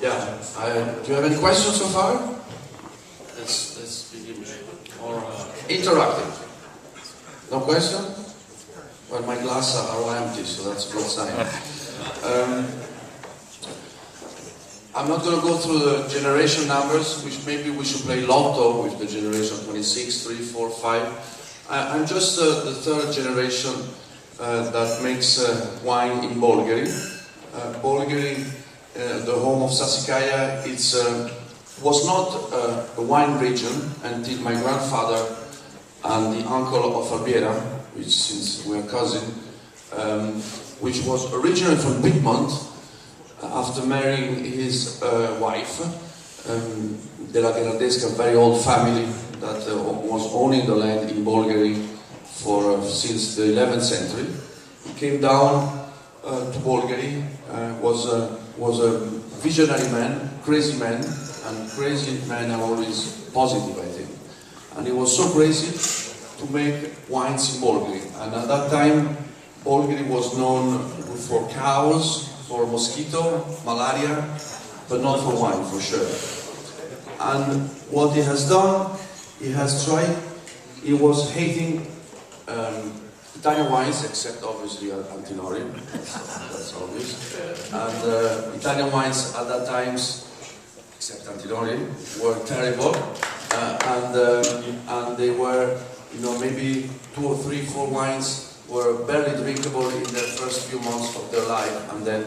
Yeah. Do you have any questions so far? Let's begin. Or interactive. No question? Well, my glasses are all empty, so that's a good sign. I'm not going to go through the generation numbers, which maybe we should play lotto with the generation 26, 3, 4, 5. I'm just the third generation that makes wine in Bolgheri. Bolgheri, the home of Sassicaia, was not a wine region until my grandfather and the uncle of Albiera, which since we are cousins, which was originally from Piedmont. After marrying his wife, della Gherardesca, a very old family that was owning the land in Bolgheri since the 11th century. He came down to Bolgheri, was a visionary man, crazy man, and crazy men are always positive, I think. And he was so crazy to make wines in Bolgheri. And at that time, Bolgheri was known for cows, for mosquito, malaria, but not for wine, for sure. And what he has done, he was hating Italian wines, except obviously Antinori, that's obvious. And Italian wines at that times, except Antinori, were terrible. And they were, maybe 2 or 3, 4 wines were barely drinkable in the first few months of their life, and then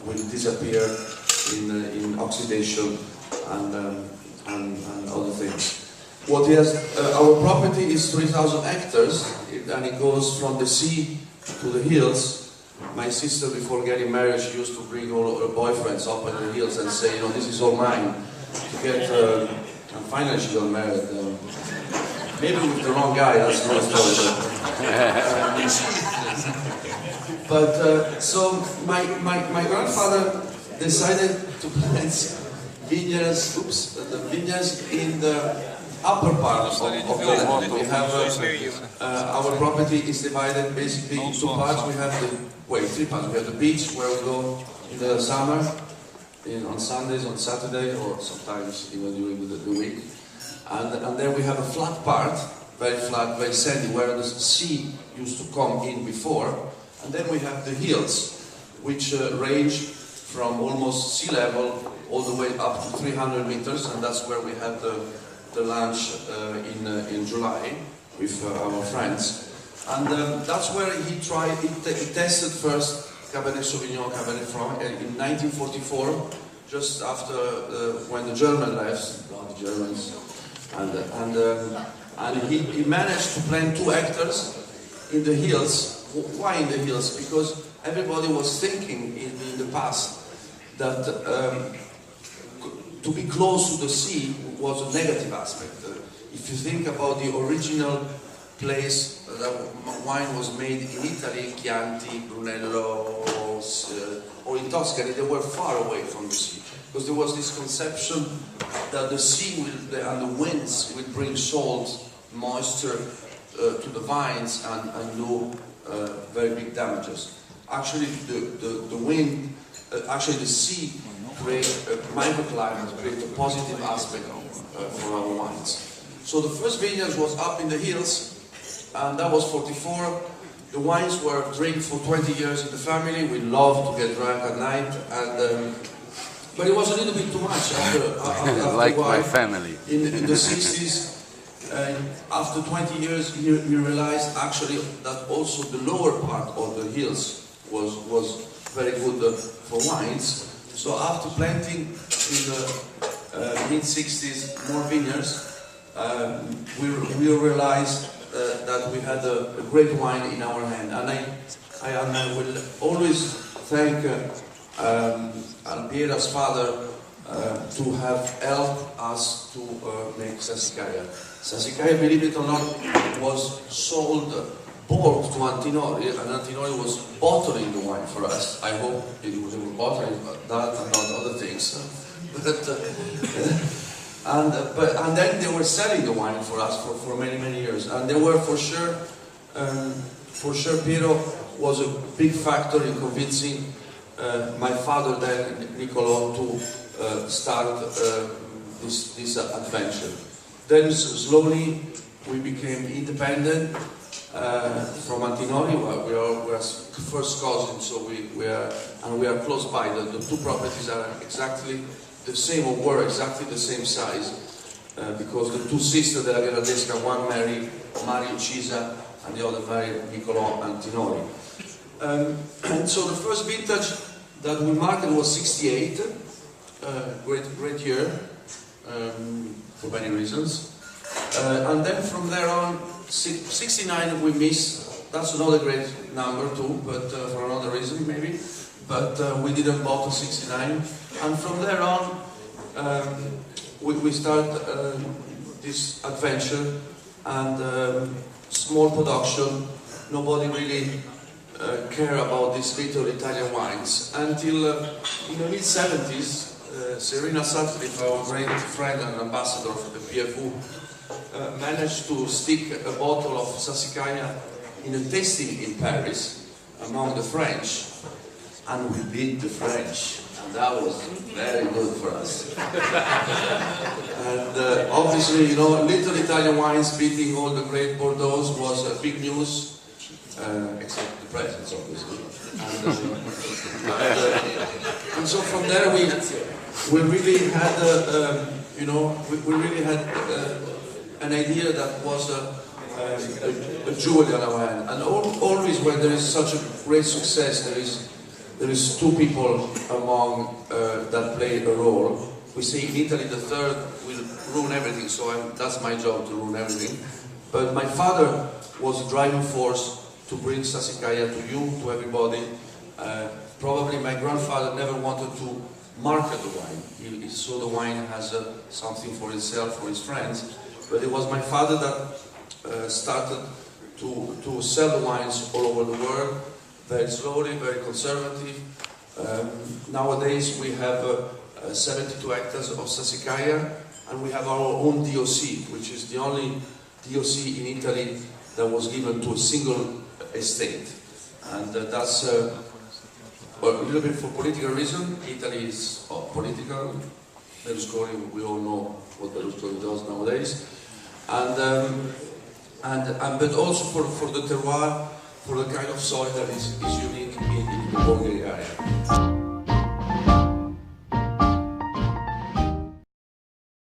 will disappear in oxidation and other things. What he has, our property is 3,000 hectares, and it goes from the sea to the hills. My sister, before getting married, she used to bring all her boyfriends up in the hills and say, this is all mine. To get, and finally she got married. Maybe with the wrong guy, that's another story. So my grandfather decided to plant vineyards, the vineyards in the upper part of the land. We have our property is divided basically in 2 parts. We have 3 parts. We have the beach where we go in the summer, on Sundays, on Saturday, or sometimes even during the week. And then we have a flat part, very flat, very sandy, where the sea used to come in before. And then we have the hills, which range from almost sea level all the way up to 300 meters, and that's where we had the lunch in July with our friends. And that's where he tested first Cabernet Sauvignon, Cabernet Franc in 1944, just after when the Germans left, not the Germans. And he managed to plant 2 hectares in the hills. Why in the hills? Because everybody was thinking in the past that to be close to the sea was a negative aspect. If you think about the original place that wine was made in Italy, Chianti, Brunello, or in Tuscany, they were far away from the sea. Because there was this conception that the sea and the winds will bring salt, moisture to the vines and do very big damages. Actually, the wind, the sea create a microclimate, create a positive aspect for our wines. So the first vineyard was up in the hills, and that was 44. The wines were drank for 20 years in the family. We loved to get drunk at night, but it was a little bit too much after like my family. In the 60s, after 20 years, he realized actually that also the lower part of the hills was very good for wines. So after planting in the mid-60s more vineyards, we realized that we had a great wine in our hand. And I will always thank Albiera's father to have helped us to make Sassicaia. Sassicaia, believe it or not, was sold bulk to Antinori, and Antinori was bottling the wine for us. I hope they were bottling that and not other things. And then they were selling the wine for us for many years. And they were for sure Piero was a big factor in convincing my father then, Niccolo, to start this adventure. Then slowly we became independent from Antinori. We are first cousins, so we are close by. The two properties are exactly the same, or were exactly the same size, because the two sisters della Gherardesca, one married Mario Cisa and the other married Niccolò Antinori. And so the first vintage that we marketed was 68, great year, for many reasons. And then from there on, 69 we missed. That's another great number too, but for another reason maybe. But we didn't bought a 69. And from there on, we start this adventure and small production. Nobody really care about these little Italian wines until in the mid-70s. Serena Sutcliffe, our great friend and ambassador for the PFU, managed to stick a bottle of Sassicaia in a tasting in Paris among the French, and we beat the French, and that was very good for us. And obviously, you know, little Italian wines beating all the great Bordeaux was big news, except the presents, obviously. And so from there we really had, you know, we really had an idea that was a jewel in our hand. And always when there is such a great success, there is two people among that play a role. We say in Italy the third will ruin everything, so that's my job to ruin everything. But my father was a driving force to bring Sassicaia to you, to everybody. Probably my grandfather never wanted to market the wine. He saw the wine as something for himself, for his friends. But it was my father that started to sell the wines all over the world, very slowly, very conservative. Nowadays we have 72 hectares of Sassicaia, and we have our own DOC, which is the only DOC in Italy that was given to a single estate. And that's a little bit for political reason. Italy is political. Berlusconi, we all know what Berlusconi does nowadays. But also for the terroir, for the kind of soil that is unique in the Bulgarian area.